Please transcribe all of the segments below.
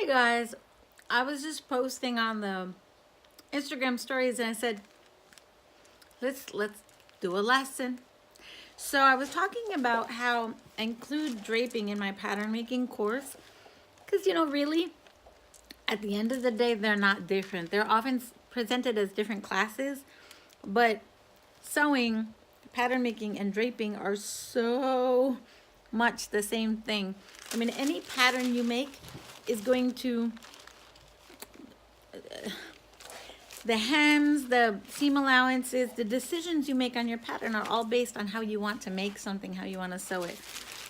Hey guys, I was just posting on the Instagram stories and I said, let's do a lesson. So I was talking about how I include draping in my pattern making course because really at the end of the day they're not different. They're often presented as different classes, but sewing, pattern making, and draping are so much the same thing. I mean, any pattern you make is going to, the hems, the seam allowances, the decisions you make on your pattern are all based on how you want to make something, how you want to sew it.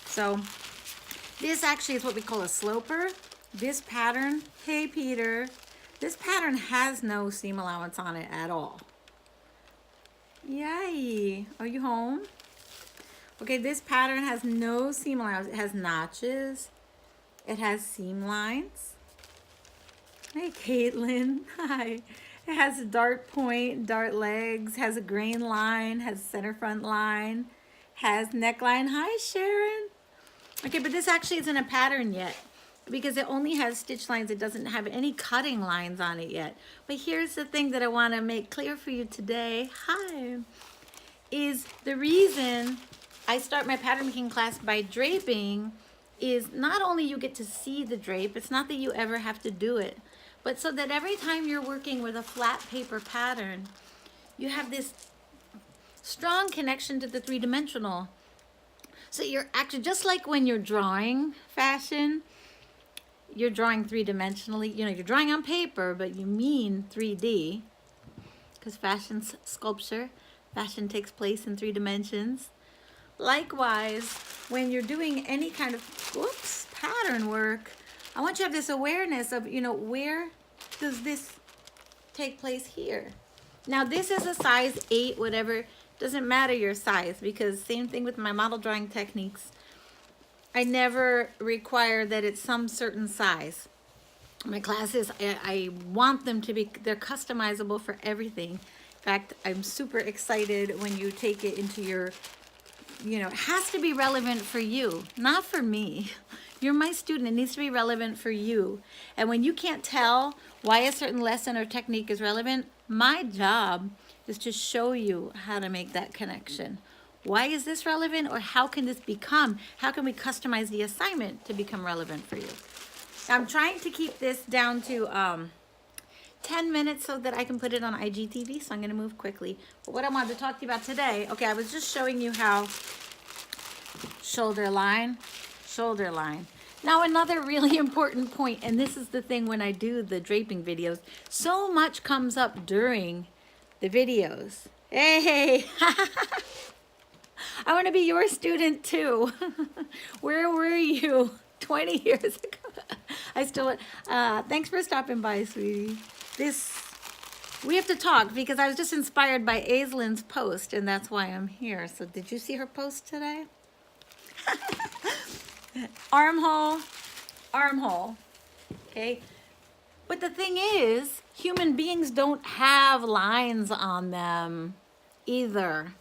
So this actually is what we call a sloper. This pattern, hey Peter, this pattern has no seam allowance on it at all. Yay, are you home? Okay, this pattern has no seam allowance. It has notches. It has seam lines. Hey, Caitlin. Hi. It has a dart point, dart legs, has a grain line, has a center front line, has neckline. Hi, Sharon. Okay, but this actually isn't a pattern yet because it only has stitch lines. It doesn't have any cutting lines on it yet. But here's the thing that I want to make clear for you today. Hi. Is the reason I start my pattern making class by draping is not only you get to see the drape, it's not that you ever have to do it, but so that every time you're working with a flat paper pattern, you have this strong connection to the three-dimensional. So you're actually, just like when you're drawing fashion, you're drawing three-dimensionally, you're drawing on paper, but you mean 3D, because fashion's sculpture, fashion takes place in 3 dimensions. Likewise, when you're doing any kind of pattern work, I want you to have this awareness of, where does this take place here? Now, this is a size 8, whatever. Doesn't matter your size, because same thing with my model drawing techniques. I never require that it's some certain size. My classes, I want them to be, they're customizable for everything. In fact, I'm super excited when you take it into your, it has to be relevant for you, not for me. You're my student, it needs to be relevant for you. And when you can't tell why a certain lesson or technique is relevant, my job is to show you how to make that connection. Why is this relevant, or how can this become, how can we customize the assignment to become relevant for you? I'm trying to keep this down to 10 minutes so that I can put it on IGTV, so I'm gonna move quickly. But what I wanted to talk to you about today, okay, I was just showing you how shoulder line. Now another really important point, and this is the thing when I do the draping videos, so much comes up during the videos. Hey, I wanna be your student too. Where were you 20 years ago? I still, thanks for stopping by, sweetie. We have to talk because I was just inspired by Aislin's post, and that's why I'm here. So did you see her post today? Armhole, okay? But the thing is, human beings don't have lines on them either.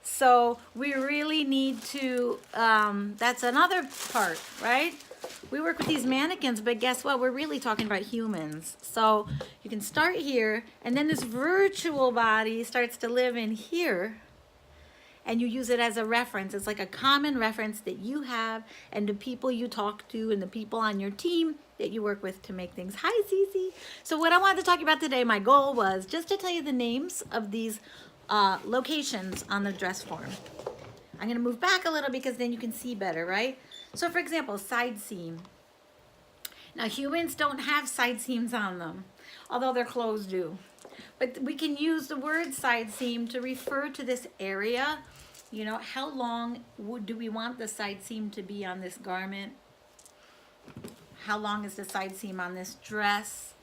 So we really need to, that's another part, right? We work with these mannequins, but guess what? We're really talking about humans. So you can start here, and then this virtual body starts to live in here, and you use it as a reference. It's like a common reference that you have, and the people you talk to, and the people on your team that you work with to make things. Hi, Cece. So what I wanted to talk about today, my goal was just to tell you the names of these locations on the dress form. I'm gonna move back a little because then you can see better, right? So for example, side seam. Now humans don't have side seams on them, although their clothes do. But we can use the word side seam to refer to this area. How long do we want the side seam to be on this garment? How long is the side seam on this dress?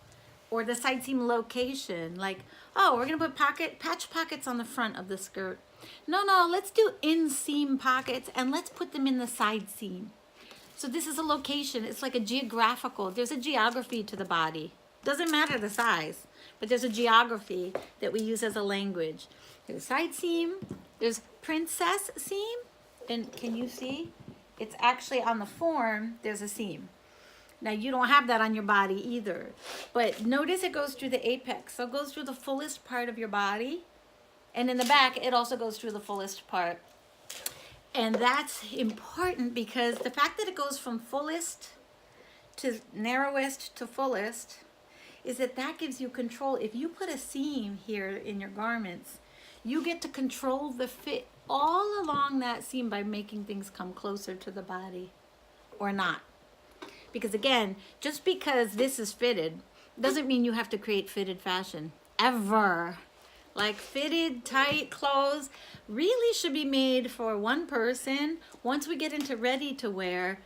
Or the side seam location, like, oh, we're gonna put patch pockets on the front of the skirt. No, let's do inseam pockets and let's put them in the side seam. So this is a location, it's like a there's a geography to the body. Doesn't matter the size, but there's a geography that we use as a language. There's side seam, there's princess seam, and can you see? It's actually on the form, there's a seam. Now you don't have that on your body either, but notice it goes through the apex. So it goes through the fullest part of your body. And in the back, it also goes through the fullest part. And that's important because the fact that it goes from fullest to narrowest to fullest is that gives you control. If you put a seam here in your garments, you get to control the fit all along that seam by making things come closer to the body or not. Because again, just because this is fitted doesn't mean you have to create fitted fashion ever. Like fitted, tight clothes really should be made for one person. Once we get into ready to wear,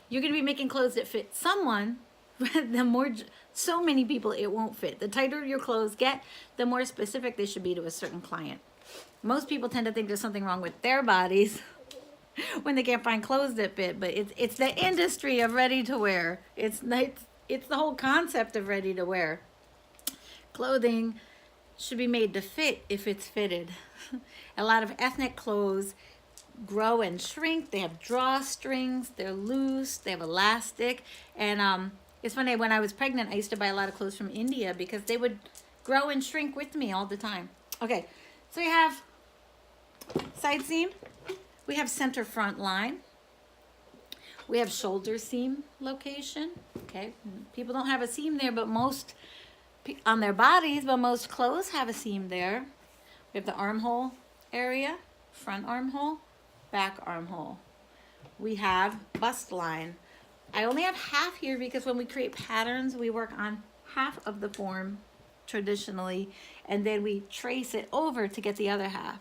you're going to be making clothes that fit someone. So many people it won't fit. The tighter your clothes get, the more specific they should be to a certain client. Most people tend to think there's something wrong with their bodies when they can't find clothes that fit, but it's the industry of ready to wear. It's the whole concept of ready to wear. Clothing should be made to fit if it's fitted. A lot of ethnic clothes grow and shrink. They have drawstrings, they're loose, they have elastic. And it's funny, when I was pregnant, I used to buy a lot of clothes from India because they would grow and shrink with me all the time. Okay, so we have side seam, we have center front line, we have shoulder seam location. Okay, people don't have a seam there, but most on their bodies, but most clothes have a seam there. We have the armhole area, front armhole, back armhole. We have bust line. I only have half here because when we create patterns, we work on half of the form traditionally, and then we trace it over to get the other half.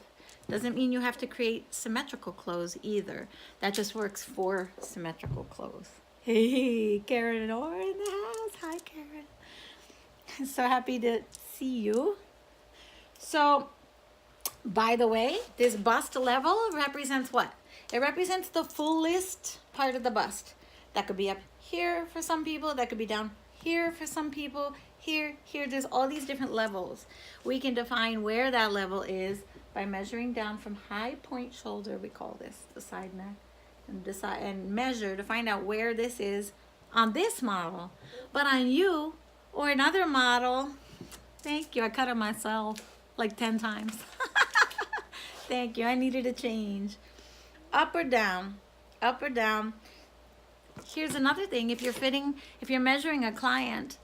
Doesn't mean you have to create symmetrical clothes either. That just works for symmetrical clothes. Hey, Karen and Orr in the house. Hi, Karen. I'm so happy to see you. So, by the way, this bust level represents what? It represents the fullest part of the bust. That could be up here for some people. That could be down here for some people. Here. There's all these different levels. We can define where that level is by measuring down from high point shoulder, we call this the side neck, and measure to find out where this is on this model. But on you, or another model, thank you, I cut it myself like 10 times. Thank you, I needed a change. Up or down, up or down. Here's another thing, if you're measuring a client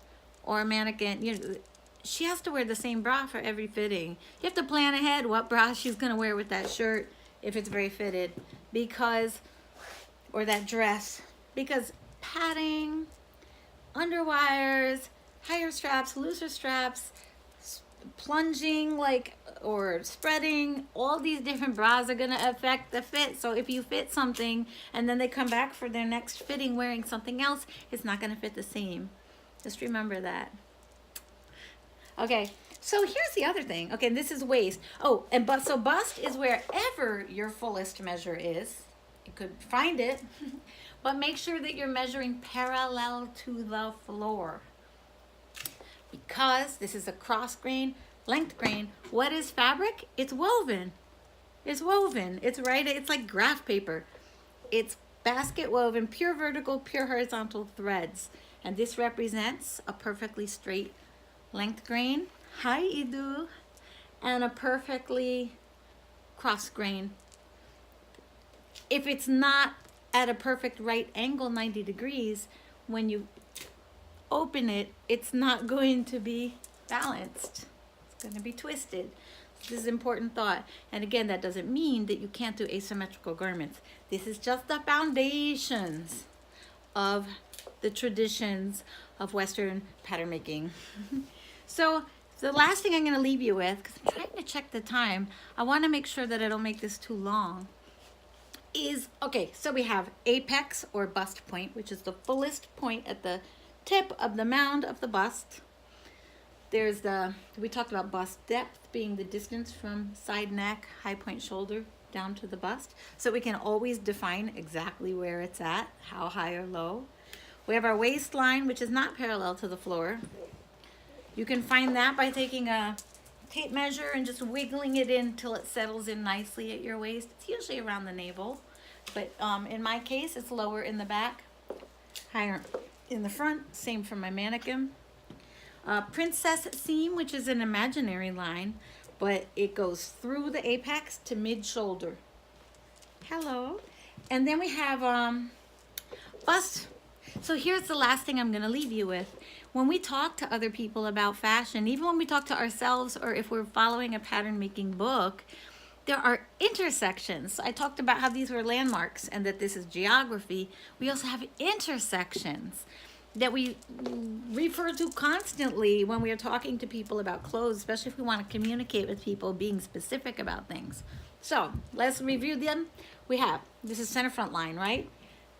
or a mannequin, she has to wear the same bra for every fitting. You have to plan ahead what bra she's gonna wear with that shirt if it's very fitted, or that dress, because padding, underwires, higher straps, looser straps, plunging or spreading, all these different bras are going to affect the fit. So if you fit something and then they come back for their next fitting wearing something else, it's not going to fit the same. Just remember that. Okay, so here's the other thing. Okay, this is waist. Oh, so bust is wherever your fullest measure is. You could find it, but make sure that you're measuring parallel to the floor. Because this is a cross grain, length grain. What is fabric? It's woven. It's woven. It's like graph paper. It's basket woven, pure vertical, pure horizontal threads. And this represents a perfectly straight length grain. Hi, Idu. And a perfectly cross grain. If it's not at a perfect right angle, 90 degrees, when you open it, it's not going to be balanced. It's going to be twisted. This is an important thought. And again, that doesn't mean that you can't do asymmetrical garments. This is just the foundations of the traditions of Western pattern making. So the last thing I'm going to leave you with, because I'm trying to check the time, I want to make sure that I don't make this too long, is, okay, so we have apex or bust point, which is the fullest point at the tip of the mound of the bust. There's we talked about bust depth being the distance from side neck, high point shoulder down to the bust. So we can always define exactly where it's at, how high or low. We have our waistline, which is not parallel to the floor. You can find that by taking a tape measure and just wiggling it in till it settles in nicely at your waist. It's usually around the navel, but in my case, it's lower in the back. higher in the front, same for my mannequin. Princess seam, which is an imaginary line, but it goes through the apex to mid-shoulder. Hello. And then we have bust. So here's the last thing I'm going to leave you with. When we talk to other people about fashion, even when we talk to ourselves or if we're following a pattern making book, there are intersections. I talked about how these were landmarks and that this is geography. We also have intersections that we refer to constantly when we are talking to people about clothes, especially if we want to communicate with people being specific about things. So let's review them. We have, this is center front line, right?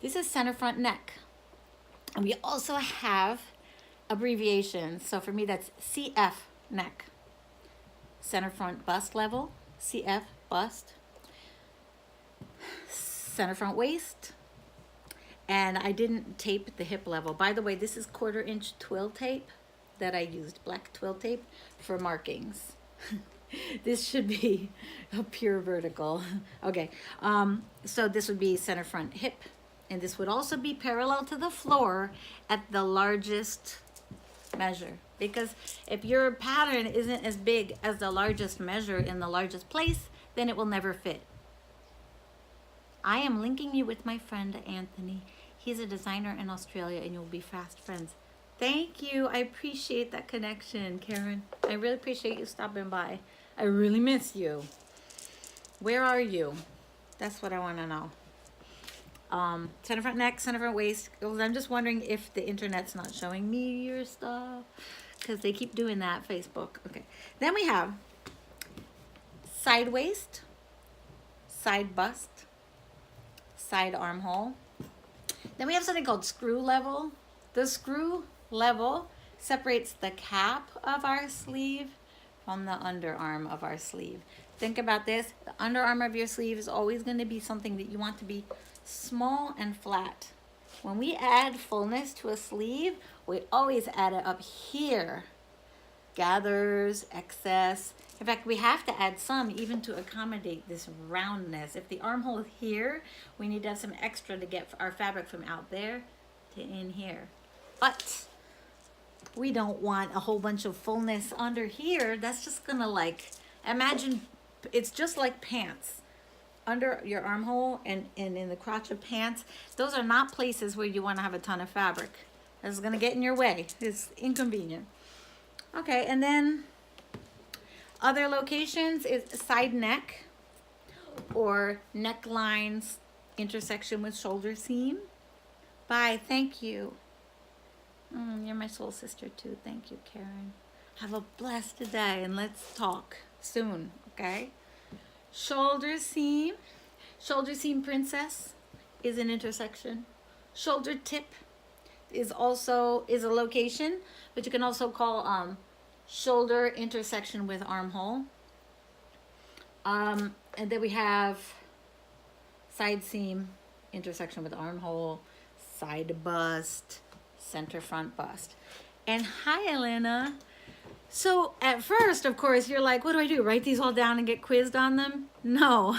This is center front neck. And we also have abbreviations. So for me, that's CF neck. Center front bust level, CF bust. Center front waist. And I didn't tape the hip level. By the way, this is 1/4 inch twill tape that I used, black twill tape for markings. This should be a pure vertical. Okay, so this would be center front hip. And this would also be parallel to the floor at the largest measure. Because if your pattern isn't as big as the largest measure in the largest place, then it will never fit. I am linking you with my friend Anthony. He's a designer in Australia and you'll be fast friends. Thank you. I appreciate that connection, Karen. I really appreciate you stopping by. I really miss you. Where are you? That's what I want to know. Center front neck, center front waist. I'm just wondering if the internet's not showing me your stuff because they keep doing that, Facebook. Okay. Then we have side waist, side bust, side armhole. Then we have something called screw level. The screw level separates the cap of our sleeve from the underarm of our sleeve. Think about this. The underarm of your sleeve is always going to be something that you want to be small and flat. When we add fullness to a sleeve, we always add it up here. Gathers, excess. In fact, we have to add some even to accommodate this roundness. If the armhole is here, we need to have some extra to get our fabric from out there to in here. But we don't want a whole bunch of fullness under here. That's just gonna like, imagine it's just like pants. Under your armhole and in the crotch of pants, those are not places where you want to have a ton of fabric. That's going to get in your way. It's inconvenient. Okay, and then other locations is side neck or necklines intersection with shoulder seam. Bye, thank you. You're my soul sister too. Thank you, Karen. Have a blessed day and let's talk soon, okay? Shoulder seam princess is an intersection. Shoulder tip is also a location, but you can also call shoulder intersection with armhole. And then we have side seam intersection with armhole, side bust, center front bust. And hi, Elena. So at first, of course, you're like, what do I do? Write these all down and get quizzed on them? No.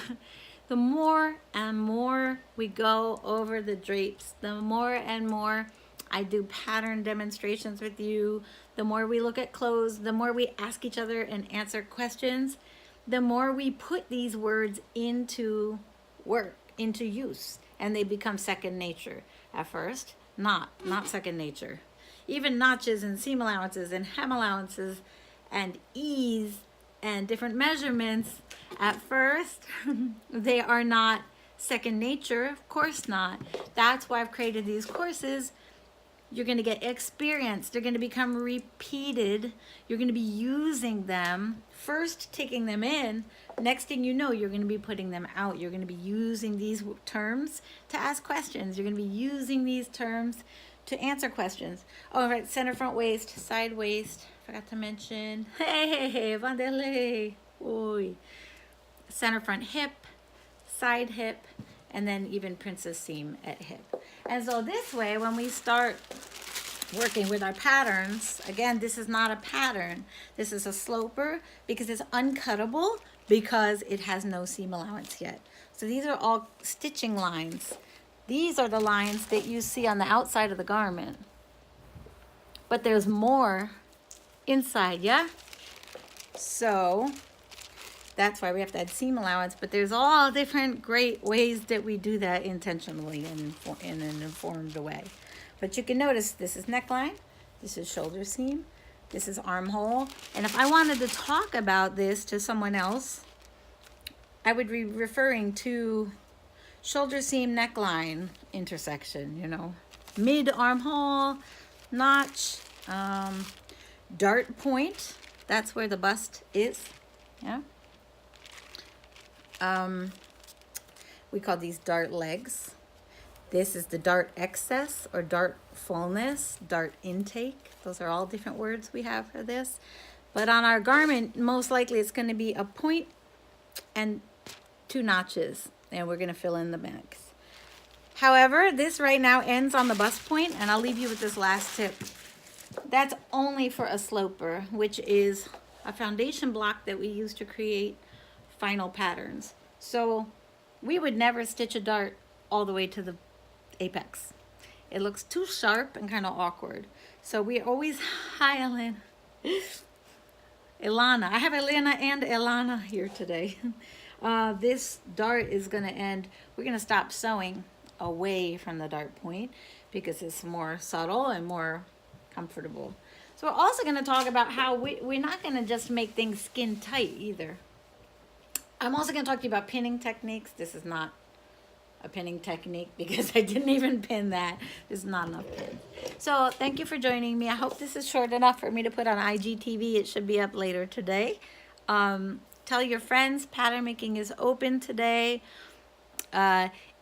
The more and more we go over the drapes, the more and more I do pattern demonstrations with you, the more we look at clothes, the more we ask each other and answer questions, the more we put these words into work, into use, and they become second nature. At first, not second nature. Even notches and seam allowances and hem allowances and ease and different measurements, at first, they are not second nature. Of course not. That's why I've created these courses. You're going to get experience. They're going to become repeated. You're going to be using them, first taking them in. Next thing you know, you're going to be putting them out. You're going to be using these terms to ask questions. You're going to be using these terms to answer questions. All right, center front waist, side waist. Forgot to mention. Hey, Vanderlei. Oi. Center front hip, side hip, and then even princess seam at hip. And so this way, when we start working with our patterns, again, this is not a pattern. This is a sloper because it's uncuttable because it has no seam allowance yet. So these are all stitching lines. These are the lines that you see on the outside of the garment. But there's more inside, yeah? So that's why we have to add seam allowance, but there's all different great ways that we do that intentionally and in an informed way. But you can notice this is neckline, this is shoulder seam, this is armhole. And if I wanted to talk about this to someone else, I would be referring to shoulder seam neckline intersection, you know, mid armhole, notch, dart point. That's where the bust is, yeah. We call these dart legs. This is the dart excess or dart fullness, dart intake. Those are all different words we have for this. But on our garment, most likely it's going to be a point and 2 notches, and we're going to fill in the blanks. However, this right now ends on the bust point, and I'll leave you with this last tip. That's only for a sloper, which is a foundation block that we use to create final patterns. So we would never stitch a dart all the way to the apex. It looks too sharp and kind of awkward. So we always, hi Elena. Ilana, I have Elena and Ilana here today. This dart is gonna end, we're gonna stop sewing away from the dart point because it's more subtle and more comfortable. So we're also gonna talk about how we're not gonna just make things skin tight either. I'm also gonna talk to you about pinning techniques. This is not a pinning technique because I didn't even pin that. There's not enough pins. So thank you for joining me. I hope this is short enough for me to put on IGTV. It should be up later today. Tell your friends, pattern making is open today.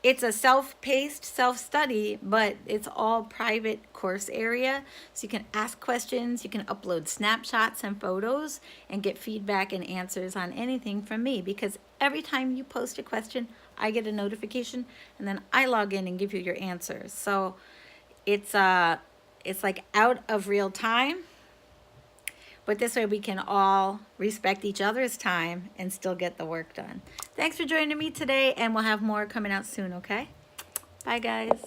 It's a self-paced, self-study, but it's all private course area. So you can ask questions, you can upload snapshots and photos and get feedback and answers on anything from me, because every time you post a question, I get a notification and then I log in and give you your answers. So it's like out of real time, but this way we can all respect each other's time and still get the work done. Thanks for joining me today, and we'll have more coming out soon, okay? Bye, guys.